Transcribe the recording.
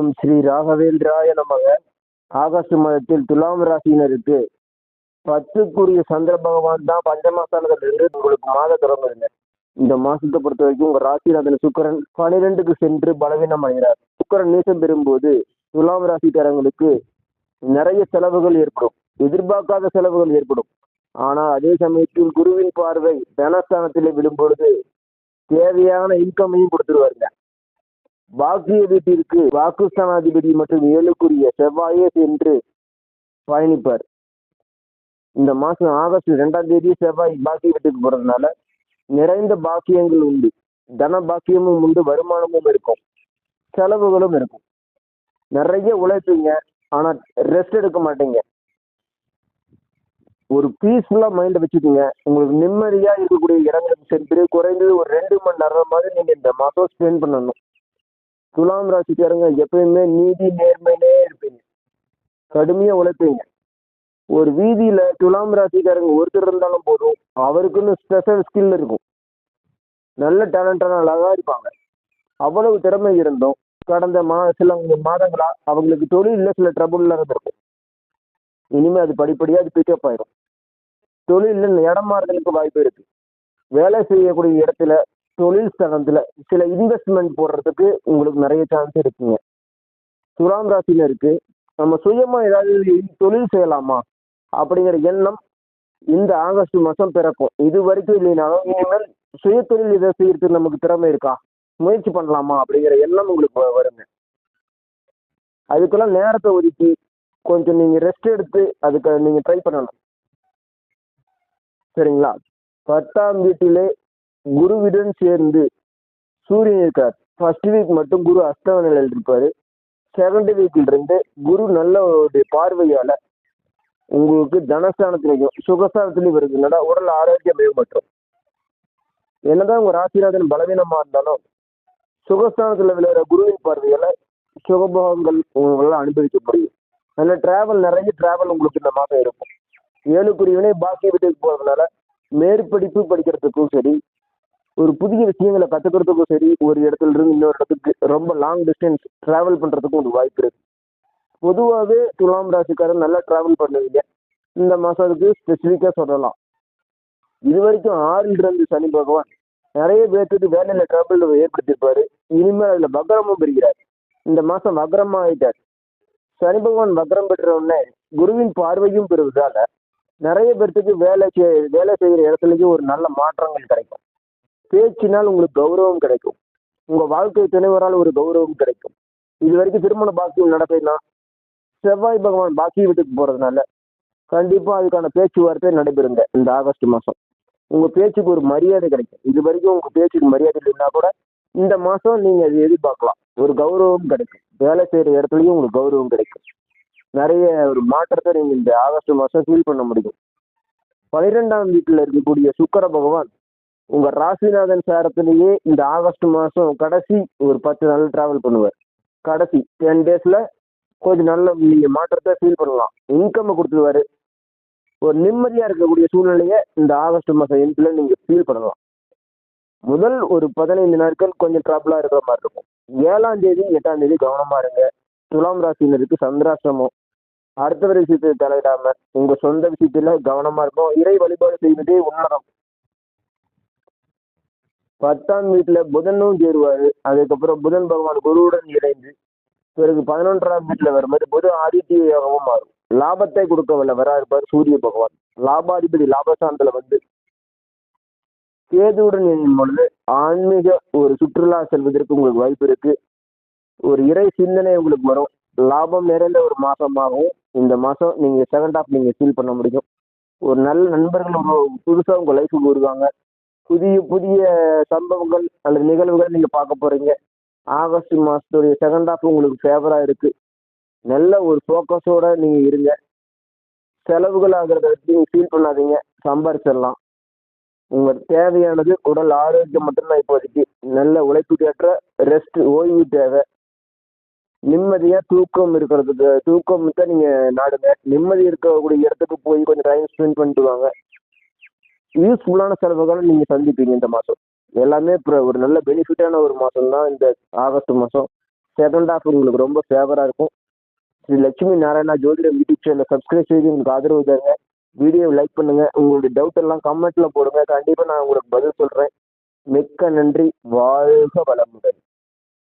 ஓம் ஸ்ரீ ராகவேந்திராய நமக. ஆகஸ்ட் மாதத்தில் துலாம் ராசியினருக்கு 10க்குரிய சந்திர பகவான் தான் பஞ்சமாஸ்தானத்திலிருந்து உங்களுக்கு மாத தொடங்குதுங்க. இந்த மாசத்தை பொறுத்த வரைக்கும் உங்க ராசிநாதன் சுக்கிரன் 12க்கு சென்று பலவீனம் அடைகிறார். சுக்கிரன் நீசம் பெறும்போது துலாம் ராசிக்காரங்களுக்கு நிறைய செலவுகள் ஏற்படும், எதிர்பார்க்காத செலவுகள் ஏற்படும். ஆனால் அதே சமயத்தில் குருவின் பார்வை தனஸ்தானத்திலே விடும் பொழுது தேவையான இன்கமையும் கொடுத்துருவாருங்க. பாக்கிய வீட்டிற்கு வாக்குஸ்தானாதிபதி மற்றும் 7க்குரிய செவ்வாயே சென்று பயணிப்பார். இந்த மாசம் ஆகஸ்ட் 2ஆம் தேதி செவ்வாய் பாக்கிய வீட்டுக்கு போறதுனால நிறைந்த பாக்கியங்கள் உண்டு. தன பாக்கியமும் உண்டு, வருமானமும் இருக்கும், செலவுகளும் இருக்கும். நிறைய உழைப்பீங்க, ஆனா ரெஸ்ட் எடுக்க மாட்டீங்க. ஒரு பீஸ்ஃபுல்லா மைண்ட் வச்சுக்கோங்க. உங்களுக்கு நிம்மதியா இருக்கக்கூடிய இடங்களுக்கு சென்று குறைந்தது ஒரு 2 மணி நேரம் மாதிரி நீங்க இந்த மாசம் ஸ்பெண்ட் பண்ணணும். துலாம் ராசிக்காரங்க எப்பயுமே நீதி நேர்மையிலே இருப்பீங்க, கடுமையா உழைப்பீங்க. ஒரு வீதியில துலாம் ராசிக்காரங்க ஒருத்தர் இருந்தாலும் போதும், அவருக்குன்னு ஸ்பெஷல் ஸ்கில் இருக்கும், நல்ல டேலண்டான அழகா இருப்பாங்க. அவ்வளவு திறமை இருந்தும் கடந்த சில மாதங்களா அவங்களுக்கு தொழில சில ட்ரபுள் இருந்திருக்கும். இனிமே அது படிப்படியா அது பிக்கப் ஆயிரும். தொழில இடம் மாறுதலுக்கு வாய்ப்பு இருக்கு. வேலை செய்யக்கூடிய இடத்துல தொழில் ஸ்தானத்துல சில இன்வெஸ்ட்மெண்ட் போடுறதுக்கு உங்களுக்கு நிறைய சான்ஸ் இருக்குங்க. துலாம் ராசினருக்கு நம்ம சுயமா ஏதாவது தொழில் செய்யலாமா அப்படிங்கிற எண்ணம் இந்த ஆகஸ்ட் மாசம் பிறக்கும். இது வரைக்கும் இல்லைனாலும் இனிமேல் சுய தொழில் இதை செய்யறதுக்கு நமக்கு திறமை இருக்கா, முயற்சி பண்ணலாமா அப்படிங்கிற எண்ணம் உங்களுக்கு வருங்க. அதுக்கெல்லாம் நேரத்தை ஒதுக்கி கொஞ்சம் நீங்க ரெஸ்ட் எடுத்து அதுக்கு நீங்க ட்ரை பண்ணணும். சரிங்களா? 10ஆம் வீட்டிலே குருவிடன் சேர்ந்து சூரியன் இருக்கார். ஃபர்ஸ்ட் வீக் மட்டும் குரு அஸ்தம நிலையில் இருப்பாரு. செகண்ட் வீக்ல இருந்து குரு நல்ல ஒரு பார்வையால உங்களுக்கு தனஸ்தானத்திலையும் சுகஸ்தானத்திலையும் வருதுனால உடல் ஆரோக்கியம் மேம்பட்டும். என்னதான் உங்க ராசிநாதன் பலவீனமா இருந்தாலும் சுகஸ்தானத்துல விளையாடுற குருவின் பார்வையால சுகபோகங்கள் உங்களால் அனுபவிக்க முடியும். நல்ல டிராவல், நிறைய டிராவல் உங்களுக்கு இந்த மாதம் இருக்கும். 7க்குரியவனே பாக்கிய வீட்டுக்கு போறதுனால மேற்படிப்பு படிக்கிறதுக்கும் சரி, ஒரு புதிய விஷயங்களை கத்துக்கிறதுக்கும் சரி, ஒரு இடத்துல இருந்து இன்னொரு இடத்துக்கு ரொம்ப லாங் டிஸ்டன்ஸ் டிராவல் பண்றதுக்கும் ஒரு வாய்ப்பு இருக்கு. பொதுவாகவே துலாம் ராசிக்காரன் நல்லா டிராவல் பண்ணுவீங்க. இந்த மாசத்துக்கு ஸ்பெசிஃபிக்கா சொல்லலாம். இது வரைக்கும் 6ல் இருந்து சனி பகவான் நிறைய பேர்த்துக்கு வேலையில டிராவல் ஏற்படுத்தியிருப்பாரு. இனிமேல் அதுல வக்ரமும் பெறுகிறார். இந்த மாசம் வக்ரமா ஆயிட்டார். சனி பகவான் வக்ரம் பெற்ற உடனே குருவின் பார்வையும் பெறுவதால நிறைய பேர்த்துக்கு வேலை செய்கிற இடத்துலயும் ஒரு நல்ல மாற்றங்கள் கிடைக்கும். பேச்சினால் உங்களுக்கு கௌரவம் கிடைக்கும். உங்க வாழ்க்கை துணைவரால் ஒரு கௌரவம் கிடைக்கும். இது வரைக்கும் திருமண பாக்கியம் நடக்கலைன்னா செவ்வாய் பகவான் பாக்கிய வீட்டுக்கு போறதுனால கண்டிப்பா அதுக்கான பேச்சுவார்த்தை நடைபெறுங்க. இந்த ஆகஸ்ட் மாசம் உங்க பேச்சுக்கு ஒரு மரியாதை கிடைக்கும். இது வரைக்கும் உங்க பேச்சுக்கு மரியாதை இல்லைன்னா கூட இந்த மாசம் நீங்க அதை எதிர்பார்க்கலாம். ஒரு கௌரவம் கிடைக்கும். வேலை செய்யற இடத்துலயும் உங்களுக்கு கௌரவம் கிடைக்கும். நிறைய ஒரு மாற்றத்தை நீங்க இந்த ஆகஸ்ட் மாசம் ஃபீல் பண்ண முடியும். 12ஆம் வீட்டுல இருக்கக்கூடிய சுக்கிர பகவான் உங்க ராசிநாதன் சாரத்திலேயே இந்த ஆகஸ்ட் மாசம் கடைசி ஒரு 10 நாள் டிராவல் பண்ணுவார். கடைசி 10 டேஸ்ல கொஞ்சம் நல்ல நீங்க மாற்றத்தை ஃபீல் பண்ணலாம். இன்கம் கொடுத்துருவாரு. ஒரு நிம்மதியா இருக்கக்கூடிய சூழ்நிலையை இந்த ஆகஸ்ட் மாசம் எண்ட்ல நீங்க ஃபீல் பண்ணலாம். முதல் ஒரு 15 நாட்கள் கொஞ்சம் ட்ரபிளா இருக்கிற மாதிரி இருக்கும். 7ஆம் தேதி 8ஆம் தேதி கவனமா இருங்க. துலாம் ராசினருக்கு சந்திராசிரமம். அடுத்தவர் விஷயத்தை தலையிடாம உங்க சொந்த விஷயத்துல கவனமா இருக்கும். இறை வழிபாடு செய்வதே உன்னதம். 10ஆம் வீட்டுல புதனும் சேருவாரு. அதுக்கப்புறம் புதன் பகவான் குருவுடன் இணைந்து பிறகு 11ஆம் வீட்டுல வரும்போது புத ஆதித்ய யோகமும் மாறும். லாபத்தை கொடுக்க வல்லவரா இருப்பார் சூரிய பகவான். லாபாதிபதி லாபஸ்தானத்துல வந்து கேதுவுடன் இணையும் பொழுது ஆன்மீக ஒரு சுற்றுலா செல்வதற்கு உங்களுக்கு வாய்ப்பு இருக்கு. ஒரு இறை சிந்தனை உங்களுக்கு வரும். லாபம் நிறைந்த ஒரு மாசமாகவும் இந்த மாசம் நீங்க செகண்ட் ஹாஃப் நீங்க ஃபீல் பண்ண முடியும். ஒரு நல்ல நண்பர்கள் புதுசா உங்க லைஃபுக்கு வருவாங்க. புதிய புதிய சம்பவங்கள் அல்லது நிகழ்வுகள் நீங்க பார்க்க போறீங்க. ஆகஸ்ட் மாசத்துடைய செகண்ட் ஹாஃப் உங்களுக்கு ஃபேவரா இருக்கு. நல்ல ஒரு ஃபோக்கஸோட நீங்க இருங்க. செலவுகள் ஆகிறத வச்சு நீங்க ஃபீல் பண்ணாதீங்க, சம்பாரிச்சிடலாம். உங்களுக்கு தேவையானது உடல் ஆரோக்கியம் மட்டும்தான். இப்போதைக்கு நல்ல உழைப்புக்கேற்ற ரெஸ்ட், ஓய்வு தேவை. நிம்மதியா தூக்கம் இருக்கிறதுக்கு தூக்கம் தான் நீங்க நாடுங்க. நிம்மதி இருக்கக்கூடிய இடத்துக்கு போய் கொஞ்சம் டைம் ஸ்பெண்ட் பண்ணிட்டு வாங்க. யூஸ்ஃபுல்லான செலவுகளை நீங்க சந்திப்பீங்க இந்த மாசம். எல்லாமே ஒரு நல்ல பெனிஃபிட்டான ஒரு மாசம் தான் இந்த ஆகஸ்ட் மாசம். செகண்ட் ஹாஃப் உங்களுக்கு ரொம்ப ஃபேவராக இருக்கும். ஸ்ரீ லட்சுமி நாராயணா ஜோதிடம் யூடியூப் சேனலை சப்ஸ்கிரைப் செய்து உங்களுக்கு ஆதரவு தருங்க. வீடியோவை லைக் பண்ணுங்கள். உங்களுடைய டவுட் எல்லாம் கமெண்ட்டில் போடுங்க. கண்டிப்பாக நான் உங்களுக்கு பதில் சொல்கிறேன். மிக்க நன்றி. வாழ்க வளமுடன்.